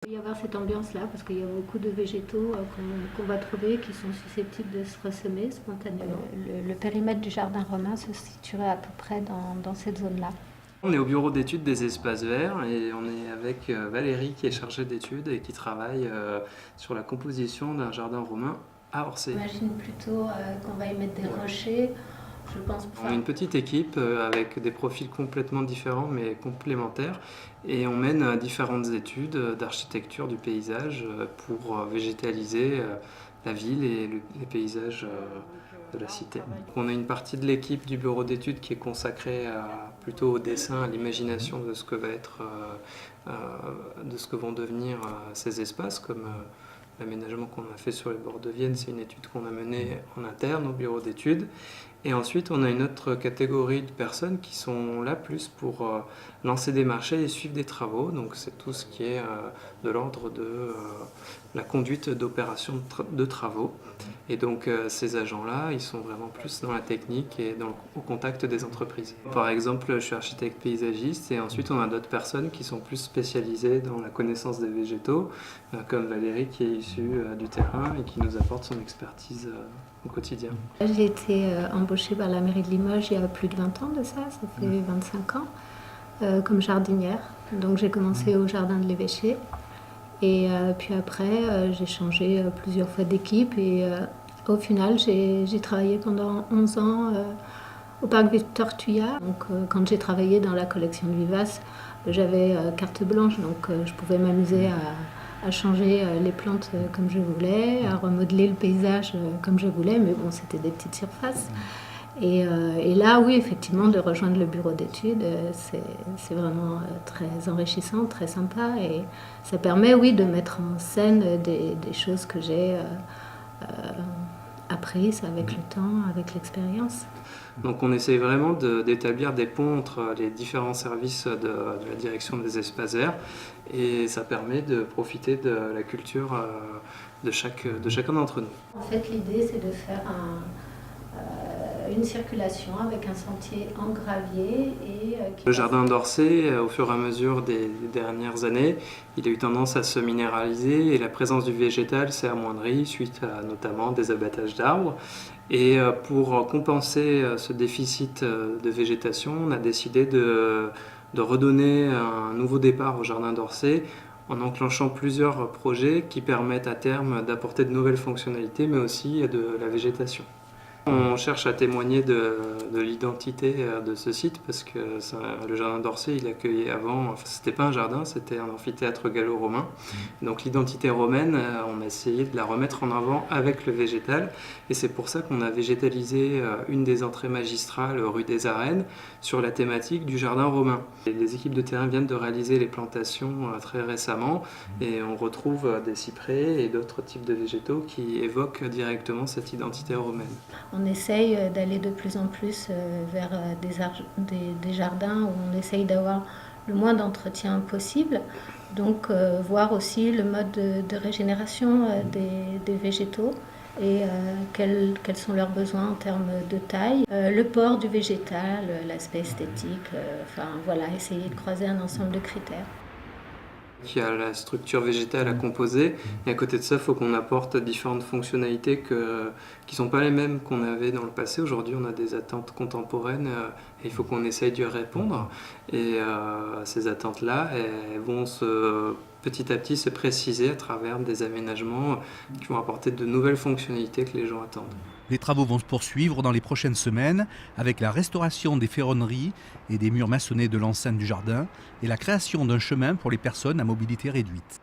Il va y avoir cette ambiance-là parce qu'il y a beaucoup de végétaux qu'on va trouver qui sont susceptibles de se ressemer spontanément. Le périmètre du jardin romain se situerait à peu près dans cette zone-là. On est au bureau d'études des espaces verts et on est avec Valérie qui est chargée d'études et qui travaille sur la composition d'un jardin romain à Orsay. J'imagine plutôt qu'on va y mettre des rochers. Je pense pas. On est une petite équipe avec des profils complètement différents mais complémentaires et on mène différentes études d'architecture du paysage pour végétaliser la ville et les paysages de la cité. On a une partie de l'équipe du bureau d'études qui est consacrée plutôt au dessin, à l'imagination de ce que va être, de ce que vont devenir ces espaces, comme l'aménagement qu'on a fait sur les bords de Vienne. C'est une étude qu'on a menée en interne au bureau d'études. Et ensuite, on a une autre catégorie de personnes qui sont là plus pour lancer des marchés et suivre des travaux. Donc c'est tout ce qui est de l'ordre de la conduite d'opérations de travaux. Et donc ces agents-là, ils sont vraiment plus dans la technique et au contact des entreprises. Par exemple, je suis architecte paysagiste et ensuite on a d'autres personnes qui sont plus spécialisées dans la connaissance des végétaux, comme Valérie qui est issue du terrain et qui nous apporte son expertise au quotidien. J'ai été embauchée par la mairie de Limoges il y a plus de 20 ans de ça fait 25 ans, comme jardinière. Donc j'ai commencé au jardin de l'Évêché et puis après j'ai changé plusieurs fois d'équipe et au final j'ai travaillé pendant 11 ans au parc Victor Tuyat. Donc quand j'ai travaillé dans la collection de Vivace, j'avais carte blanche, donc je pouvais m'amuser à changer les plantes comme je voulais, à remodeler le paysage comme je voulais, mais bon, c'était des petites surfaces. Et là, oui, effectivement, de rejoindre le bureau d'études, c'est vraiment très enrichissant, très sympa, et ça permet, oui, de mettre en scène des choses que j'ai apprises avec le temps, avec l'expérience. Donc on essaye vraiment d'établir des ponts entre les différents services de la direction des espaces verts et ça permet de profiter de la culture de chacun d'entre nous. En fait, l'idée, c'est de faire une circulation avec un sentier en gravier. Le jardin d'Orsay, au fur et à mesure des dernières années, il a eu tendance à se minéraliser et la présence du végétal s'est amoindrie suite à notamment des abattages d'arbres. Et pour compenser ce déficit de végétation, on a décidé de redonner un nouveau départ au jardin d'Orsay en enclenchant plusieurs projets qui permettent à terme d'apporter de nouvelles fonctionnalités mais aussi de la végétation. On cherche à témoigner de l'identité de ce site parce que le jardin d'Orsay, il accueillait avant, enfin, c'était pas un jardin, c'était un amphithéâtre gallo-romain. Donc l'identité romaine, on a essayé de la remettre en avant avec le végétal et c'est pour ça qu'on a végétalisé une des entrées magistrales rue des Arènes sur la thématique du jardin romain. Et les équipes de terrain viennent de réaliser les plantations très récemment et on retrouve des cyprès et d'autres types de végétaux qui évoquent directement cette identité romaine. On essaye d'aller de plus en plus vers des jardins où on essaye d'avoir le moins d'entretien possible. Donc voir aussi le mode de régénération des végétaux et quels sont leurs besoins en termes de taille. Le port du végétal, l'aspect esthétique, enfin voilà, essayer de croiser un ensemble de critères. Il y a la structure végétale à composer et à côté de ça, il faut qu'on apporte différentes fonctionnalités qui ne sont pas les mêmes qu'on avait dans le passé. Aujourd'hui, on a des attentes contemporaines et il faut qu'on essaye d'y répondre. Et ces attentes-là, elles vont petit à petit se préciser à travers des aménagements qui vont apporter de nouvelles fonctionnalités que les gens attendent. Les travaux vont se poursuivre dans les prochaines semaines avec la restauration des ferronneries et des murs maçonnés de l'enceinte du jardin et la création d'un chemin pour les personnes à mobilité réduite.